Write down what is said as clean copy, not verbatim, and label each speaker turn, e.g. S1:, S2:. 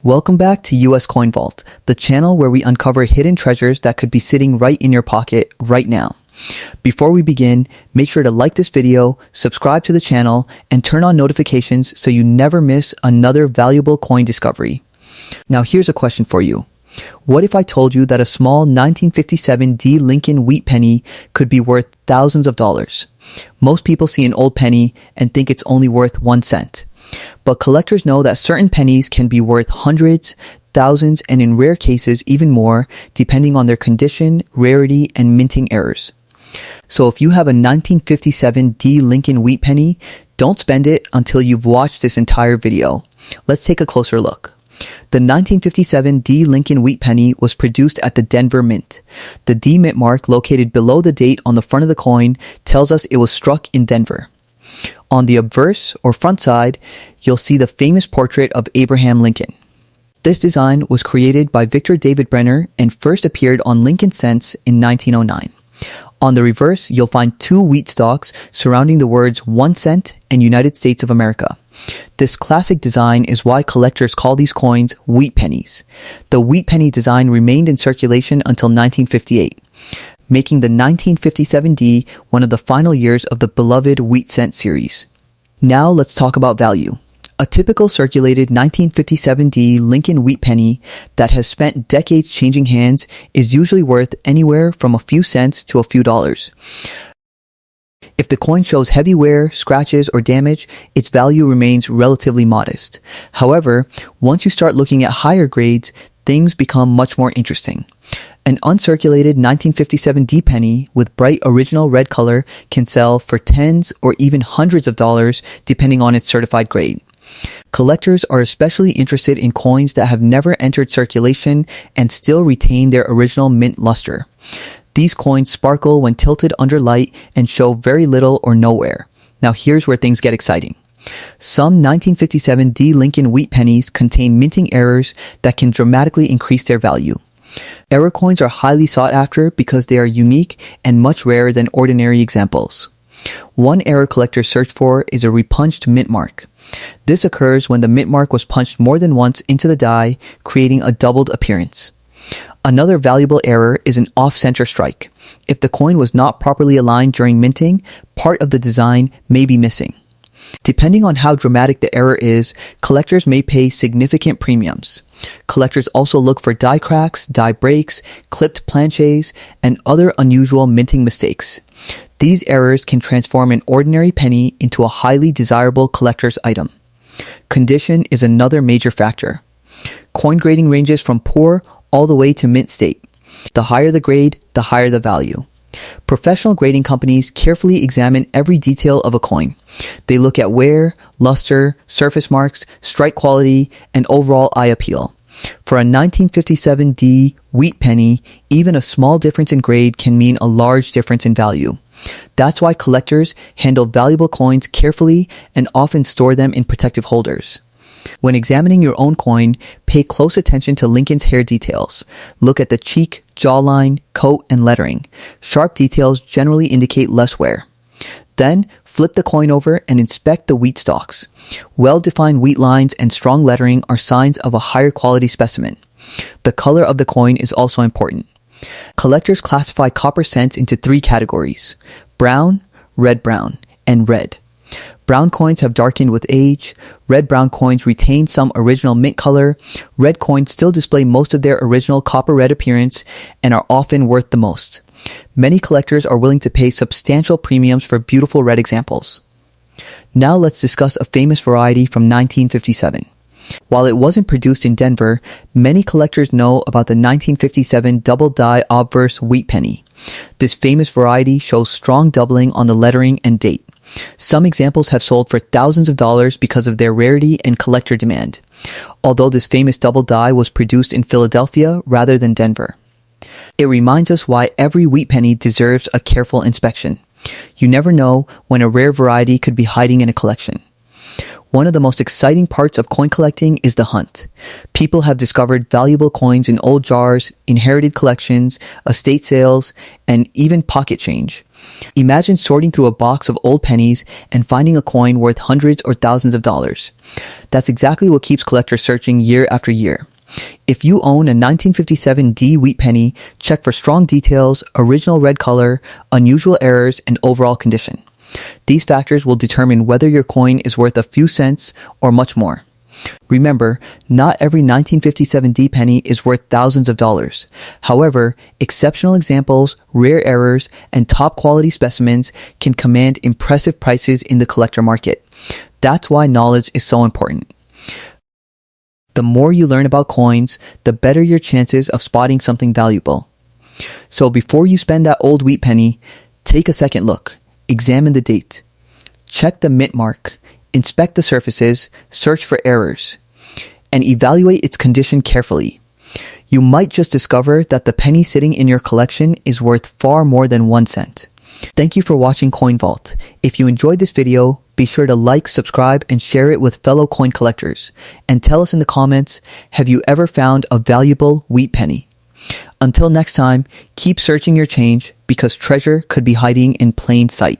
S1: Welcome back to US Coin Vault, the channel where we uncover hidden treasures that could be sitting right in your pocket right now. Before we begin, make sure to like this video, subscribe to the channel, and turn on notifications so you never miss another valuable coin discovery. Now here's a question for you. What if I told you that a small 1957 D. Lincoln wheat penny could be worth thousands of dollars? Most people see an old penny and think it's only worth 1 cent. But collectors know that certain pennies can be worth hundreds, thousands, and in rare cases even more, depending on their condition, rarity, and minting errors. So if you have a 1957 D. Lincoln wheat penny, don't spend it until you've watched this entire video. Let's take a closer look. The 1957 D. Lincoln wheat penny was produced at the Denver Mint. The D Mint mark located below the date on the front of the coin tells us it was struck in Denver. On the obverse or front side, you'll see the famous portrait of Abraham Lincoln. This design was created by Victor David Brenner and first appeared on Lincoln cents in 1909. On the reverse, you'll find 2 wheat stalks surrounding the words 1 cent and United States of America. This classic design is why collectors call these coins wheat pennies. The wheat penny design remained in circulation until 1958. Making the 1957 D one of the final years of the beloved wheat cent series. Now let's talk about value. A typical circulated 1957 D Lincoln wheat penny that has spent decades changing hands is usually worth anywhere from a few cents to a few dollars. If the coin shows heavy wear, scratches, or damage, its value remains relatively modest. However, once you start looking at higher grades, things become much more interesting. An uncirculated 1957 D penny with bright original red color can sell for tens or even hundreds of dollars depending on its certified grade. Collectors are especially interested in coins that have never entered circulation and still retain their original mint luster. These coins sparkle when tilted under light and show very little or no wear. Now here's where things get exciting. Some 1957 D Lincoln wheat pennies contain minting errors that can dramatically increase their value. Error coins are highly sought after because they are unique and much rarer than ordinary examples. One error collectors search for is a repunched mint mark. This occurs when the mint mark was punched more than once into the die, creating a doubled appearance. Another valuable error is an off-center strike. If the coin was not properly aligned during minting, part of the design may be missing. Depending on how dramatic the error is, collectors may pay significant premiums. Collectors also look for die cracks, die breaks, clipped planches, and other unusual minting mistakes. These errors can transform an ordinary penny into a highly desirable collector's item. Condition is another major factor. Coin grading ranges from poor all the way to mint state. The higher the grade, the higher the value. Professional grading companies carefully examine every detail of a coin. They look at wear, luster, surface marks, strike quality, and overall eye appeal. For a 1957 D wheat penny, even a small difference in grade can mean a large difference in value. That's why collectors handle valuable coins carefully and often store them in protective holders. When examining your own coin, pay close attention to Lincoln's hair details. Look at the cheek, jawline, coat, and lettering. Sharp details generally indicate less wear. Then, flip the coin over and inspect the wheat stalks. Well-defined wheat lines and strong lettering are signs of a higher quality specimen. The color of the coin is also important. Collectors classify copper cents into 3 categories: brown, red-brown, and red. Brown coins have darkened with age, red-brown coins retain some original mint color, red coins still display most of their original copper-red appearance and are often worth the most. Many collectors are willing to pay substantial premiums for beautiful red examples. Now let's discuss a famous variety from 1957. While it wasn't produced in Denver, many collectors know about the 1957 double die obverse wheat penny. This famous variety shows strong doubling on the lettering and date. Some examples have sold for thousands of dollars because of their rarity and collector demand, although this famous double die was produced in Philadelphia rather than Denver. It reminds us why every wheat penny deserves a careful inspection. You never know when a rare variety could be hiding in a collection. One of the most exciting parts of coin collecting is the hunt. People have discovered valuable coins in old jars, inherited collections, estate sales, and even pocket change. Imagine sorting through a box of old pennies and finding a coin worth hundreds or thousands of dollars. That's exactly what keeps collectors searching year after year. If you own a 1957 D wheat penny, check for strong details, original red color, unusual errors, and overall condition. These factors will determine whether your coin is worth a few cents or much more. Remember, not every 1957 D penny is worth thousands of dollars. However, exceptional examples, rare errors, and top quality specimens can command impressive prices in the collector market. That's why knowledge is so important. The more you learn about coins, the better your chances of spotting something valuable. So before you spend that old wheat penny, take a second look. Examine the date. Check the mint mark. Inspect the surfaces, search for errors, and evaluate its condition carefully. You might just discover that the penny sitting in your collection is worth far more than 1 cent. Thank you for watching Coin Vault. If you enjoyed this video, be sure to like, subscribe, and share it with fellow coin collectors. And tell us in the comments, have you ever found a valuable wheat penny? Until next time, keep searching your change because treasure could be hiding in plain sight.